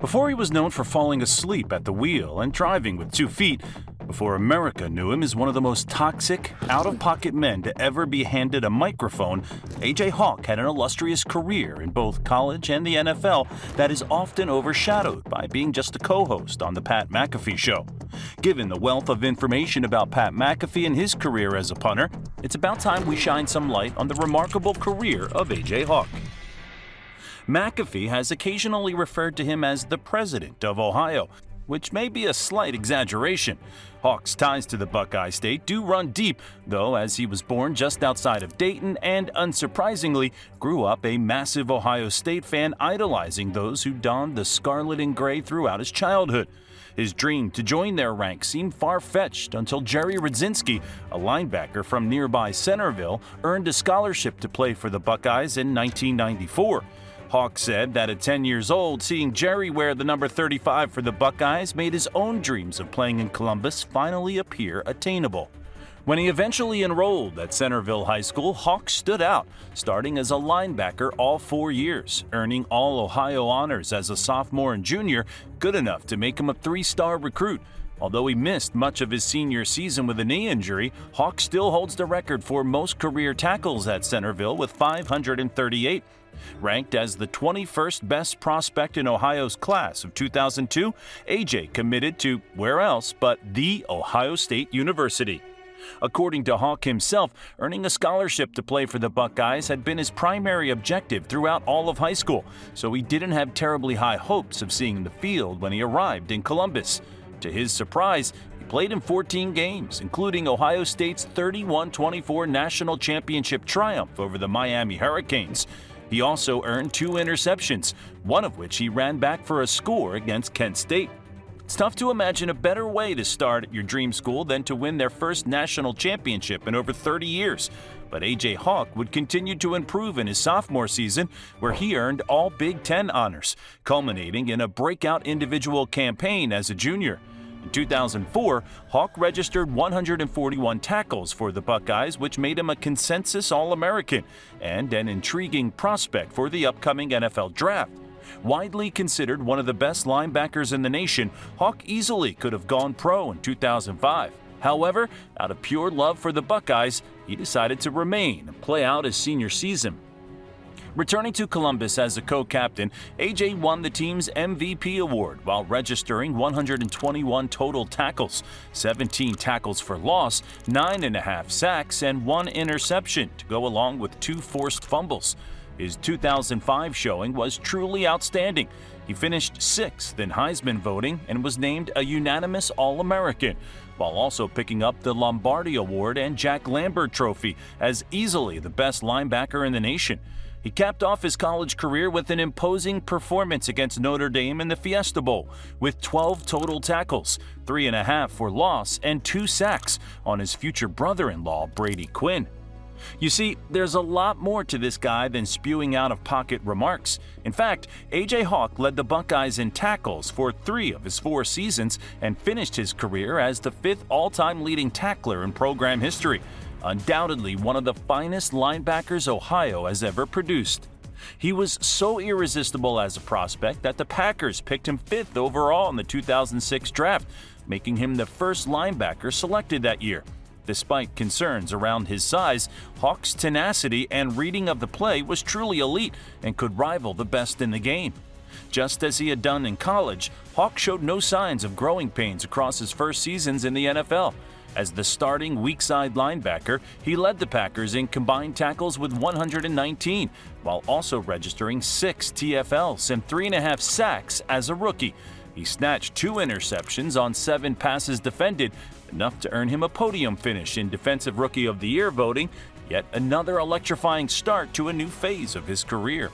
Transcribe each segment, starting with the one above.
Before he was known for falling asleep at the wheel and driving with 2 feet, before America knew him as one of the most toxic, out-of-pocket men to ever be handed a microphone, A.J. Hawk had an illustrious career in both college and the NFL that is often overshadowed by being just a co-host on the Pat McAfee Show. Given the wealth of information about Pat McAfee and his career as a punter, it's about time we shine some light on the remarkable career of A.J. Hawk. McAfee has occasionally referred to him as the President of Ohio, which may be a slight exaggeration. Hawk's ties to the Buckeye State do run deep, though, as he was born just outside of Dayton and, unsurprisingly, grew up a massive Ohio State fan idolizing those who donned the scarlet and gray throughout his childhood. His dream to join their ranks seemed far-fetched until Jerry Radzinski, a linebacker from nearby Centerville, earned a scholarship to play for the Buckeyes in 1994. Hawk said that at 10 years old, seeing Jerry wear the number 35 for the Buckeyes made his own dreams of playing in Columbus finally appear attainable. When he eventually enrolled at Centerville High School, Hawk stood out, starting as a linebacker all 4 years, earning All-Ohio honors as a sophomore and junior, good enough to make him a 3-star recruit. Although he missed much of his senior season with a knee injury, Hawk still holds the record for most career tackles at Centerville with 538. Ranked as the 21st best prospect in Ohio's class of 2002, A.J. committed to where else but The Ohio State University. According to Hawk himself, earning a scholarship to play for the Buckeyes had been his primary objective throughout all of high school, so he didn't have terribly high hopes of seeing the field when he arrived in Columbus. To his surprise, he played in 14 games, including Ohio State's 31-24 national championship triumph over the Miami Hurricanes. He also earned 2 interceptions, one of which he ran back for a score against Kent State. It's tough to imagine a better way to start at your dream school than to win their first national championship in over 30 years. But A.J. Hawk would continue to improve in his sophomore season, where he earned all Big Ten honors, culminating in a breakout individual campaign as a junior. In 2004, Hawk registered 141 tackles for the Buckeyes, which made him a consensus All-American and an intriguing prospect for the upcoming NFL Draft. Widely considered one of the best linebackers in the nation, Hawk easily could have gone pro in 2005. However, out of pure love for the Buckeyes, he decided to remain and play out his senior season. Returning to Columbus as a co-captain, A.J. won the team's MVP award while registering 121 total tackles, 17 tackles for loss, 9.5 sacks, and 1 interception to go along with 2 forced fumbles. His 2005 showing was truly outstanding. He finished 6th in Heisman voting and was named a unanimous All-American, while also picking up the Lombardi Award and Jack Lambert Trophy as easily the best linebacker in the nation. He capped off his college career with an imposing performance against Notre Dame in the Fiesta Bowl, with 12 total tackles, 3.5 for loss, and 2 sacks on his future brother-in-law, Brady Quinn. You see, there's a lot more to this guy than spewing out-of-pocket remarks. In fact, A.J. Hawk led the Buckeyes in tackles for 3 of his 4 seasons and finished his career as the 5th all-time leading tackler in program history. Undoubtedly one of the finest linebackers Ohio has ever produced. He was so irresistible as a prospect that the Packers picked him 5th overall in the 2006 draft, making him the first linebacker selected that year. Despite concerns around his size, Hawk's tenacity and reading of the play was truly elite and could rival the best in the game. Just as he had done in college, Hawk showed no signs of growing pains across his first seasons in the NFL. As the starting weak-side linebacker, he led the Packers in combined tackles with 119, while also registering 6 TFLs and 3.5 sacks as a rookie. He snatched 2 interceptions on 7 passes defended, enough to earn him a podium finish in Defensive Rookie of the Year voting, yet another electrifying start to a new phase of his career.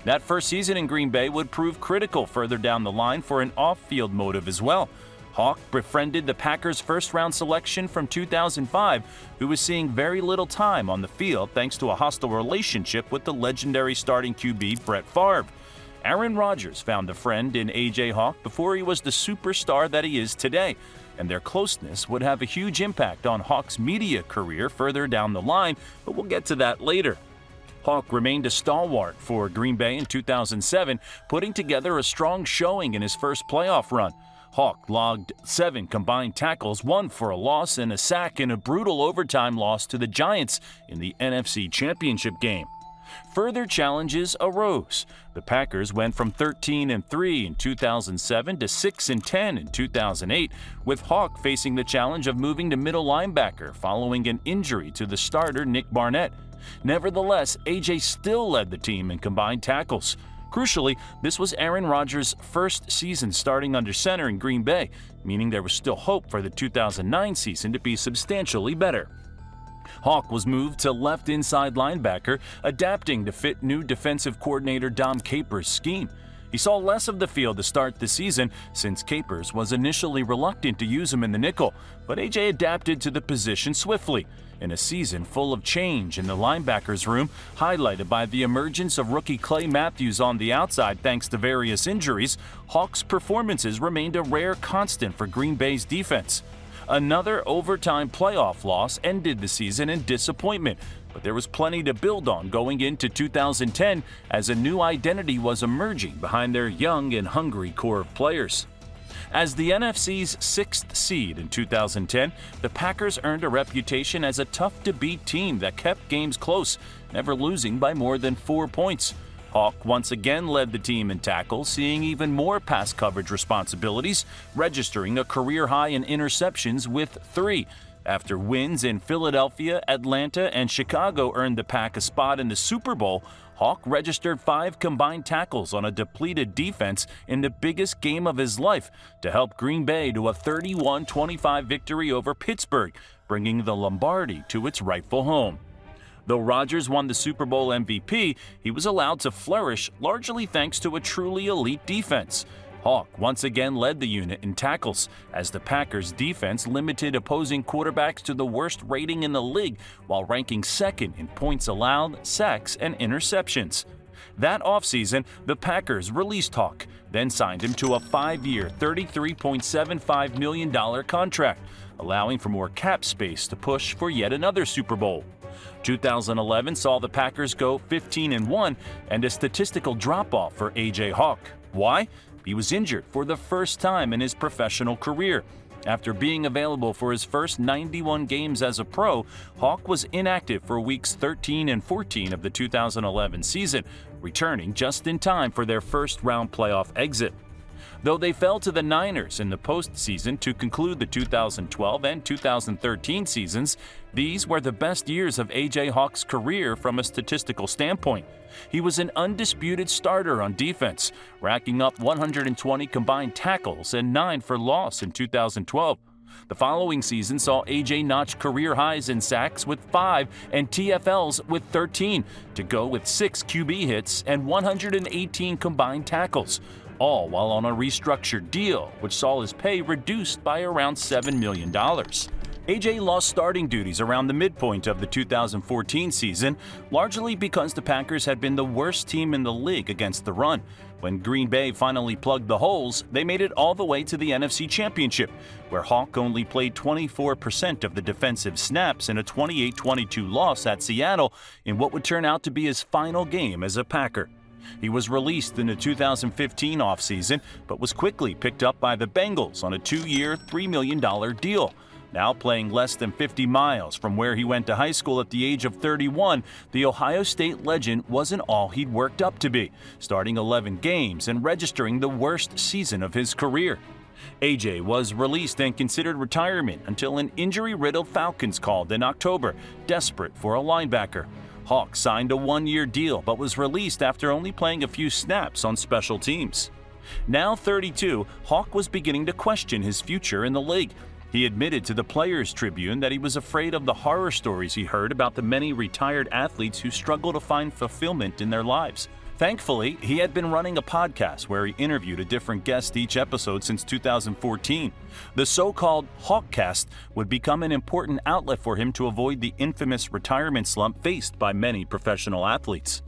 That first season in Green Bay would prove critical further down the line for an off-field motive as well. Hawk befriended the Packers' first-round selection from 2005, who was seeing very little time on the field thanks to a hostile relationship with the legendary starting QB Brett Favre. Aaron Rodgers found a friend in A.J. Hawk before he was the superstar that he is today, and their closeness would have a huge impact on Hawk's media career further down the line, but we'll get to that later. Hawk remained a stalwart for Green Bay in 2007, putting together a strong showing in his first playoff run. Hawk logged 7 combined tackles, 1 for a loss and a sack in a brutal overtime loss to the Giants in the NFC Championship game. Further challenges arose. The Packers went from 13-3 in 2007 to 6-10 in 2008, with Hawk facing the challenge of moving to middle linebacker following an injury to the starter Nick Barnett. Nevertheless, AJ still led the team in combined tackles. Crucially, this was Aaron Rodgers' first season starting under center in Green Bay, meaning there was still hope for the 2009 season to be substantially better. Hawk was moved to left inside linebacker, adapting to fit new defensive coordinator Dom Capers' scheme. He saw less of the field to start the season since Capers was initially reluctant to use him in the nickel, but AJ adapted to the position swiftly. In a season full of change in the linebackers room, highlighted by the emergence of rookie Clay Matthews on the outside thanks to various injuries, Hawk's performances remained a rare constant for Green Bay's defense. Another overtime playoff loss ended the season in disappointment, but there was plenty to build on going into 2010 as a new identity was emerging behind their young and hungry core of players. As the NFC's 6th seed in 2010, the Packers earned a reputation as a tough-to-beat team that kept games close, never losing by more than 4 points. Hawk once again led the team in tackles, seeing even more pass coverage responsibilities, registering a career high in interceptions with 3. After wins in Philadelphia, Atlanta, and Chicago earned the Pack a spot in the Super Bowl, Hawk registered 5 combined tackles on a depleted defense in the biggest game of his life to help Green Bay to a 31-25 victory over Pittsburgh, bringing the Lombardi to its rightful home. Though Rodgers won the Super Bowl MVP, he was allowed to flourish largely thanks to a truly elite defense. Hawk once again led the unit in tackles, as the Packers' defense limited opposing quarterbacks to the worst rating in the league while ranking 2nd in points allowed, sacks, and interceptions. That offseason, the Packers released Hawk, then signed him to a 5-year, $33.75 million contract, allowing for more cap space to push for yet another Super Bowl. 2011 saw the Packers go 15-1 and a statistical drop-off for A.J. Hawk. Why? He was injured for the first time in his professional career. After being available for his first 91 games as a pro, Hawk was inactive for weeks 13 and 14 of the 2011 season, returning just in time for their first-round playoff exit. Though they fell to the Niners in the postseason to conclude the 2012 and 2013 seasons, these were the best years of A.J. Hawk's career from a statistical standpoint. He was an undisputed starter on defense, racking up 120 combined tackles and 9 for loss in 2012. The following season saw A.J. notch career highs in sacks with 5 and TFLs with 13, to go with 6 QB hits and 118 combined tackles, all while on a restructured deal, which saw his pay reduced by around $7 million. AJ lost starting duties around the midpoint of the 2014 season, largely because the Packers had been the worst team in the league against the run. When Green Bay finally plugged the holes, they made it all the way to the NFC Championship, where Hawk only played 24% of the defensive snaps in a 28-22 loss at Seattle in what would turn out to be his final game as a Packer. He was released in the 2015 offseason, but was quickly picked up by the Bengals on a 2-year, $3 million deal. Now playing less than 50 miles from where he went to high school at the age of 31, the Ohio State legend wasn't all he'd worked up to be, starting 11 games and registering the worst season of his career. AJ was released and considered retirement until an injury-riddled Falcons called in October, desperate for a linebacker. Hawk signed a 1-year deal but was released after only playing a few snaps on special teams. Now 32, Hawk was beginning to question his future in the league. He admitted to the Players Tribune that he was afraid of the horror stories he heard about the many retired athletes who struggle to find fulfillment in their lives. Thankfully, he had been running a podcast where he interviewed a different guest each episode since 2014. The so-called Hawkcast would become an important outlet for him to avoid the infamous retirement slump faced by many professional athletes.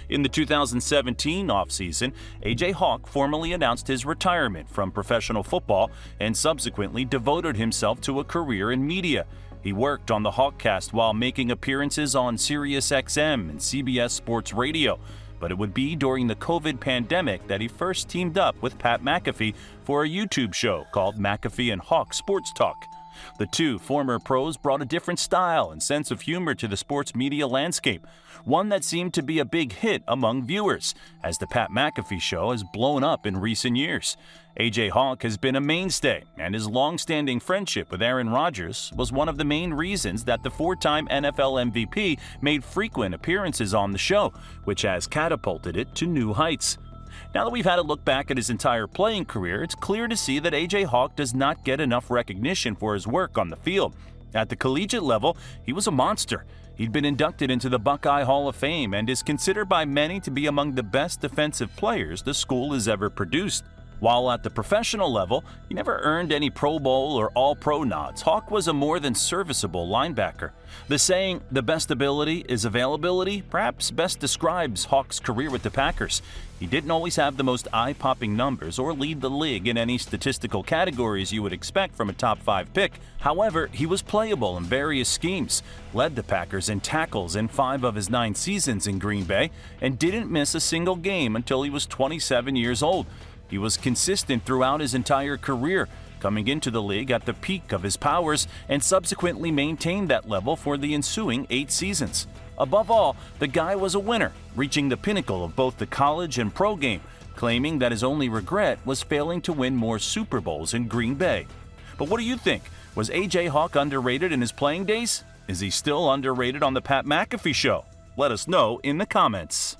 In the 2017 offseason, A.J. Hawk formally announced his retirement from professional football and subsequently devoted himself to a career in media. He worked on the Hawkcast while making appearances on SiriusXM and CBS Sports Radio, but it would be during the COVID pandemic that he first teamed up with Pat McAfee for a YouTube show called McAfee and Hawk Sports Talk. The two former pros brought a different style and sense of humor to the sports media landscape, one that seemed to be a big hit among viewers, as the Pat McAfee show has blown up in recent years. A.J. Hawk has been a mainstay, and his long-standing friendship with Aaron Rodgers was one of the main reasons that the four-time NFL MVP made frequent appearances on the show, which has catapulted it to new heights. Now that we've had a look back at his entire playing career, it's clear to see that A.J. Hawk does not get enough recognition for his work on the field. At the collegiate level, he was a monster. He'd been inducted into the Buckeye Hall of Fame and is considered by many to be among the best defensive players the school has ever produced. While at the professional level, he never earned any Pro Bowl or All-Pro nods. Hawk was a more than serviceable linebacker. The saying, "the best ability is availability," perhaps best describes Hawk's career with the Packers. He didn't always have the most eye-popping numbers or lead the league in any statistical categories you would expect from a top-5 pick. However, he was playable in various schemes, led the Packers in tackles in 5 of his 9 seasons in Green Bay, and didn't miss a single game until he was 27 years old. He was consistent throughout his entire career, coming into the league at the peak of his powers and subsequently maintained that level for the ensuing 8 seasons. Above all, the guy was a winner, reaching the pinnacle of both the college and pro game, claiming that his only regret was failing to win more Super Bowls in Green Bay. But what do you think? Was A.J. Hawk underrated in his playing days? Is he still underrated on the Pat McAfee show? Let us know in the comments.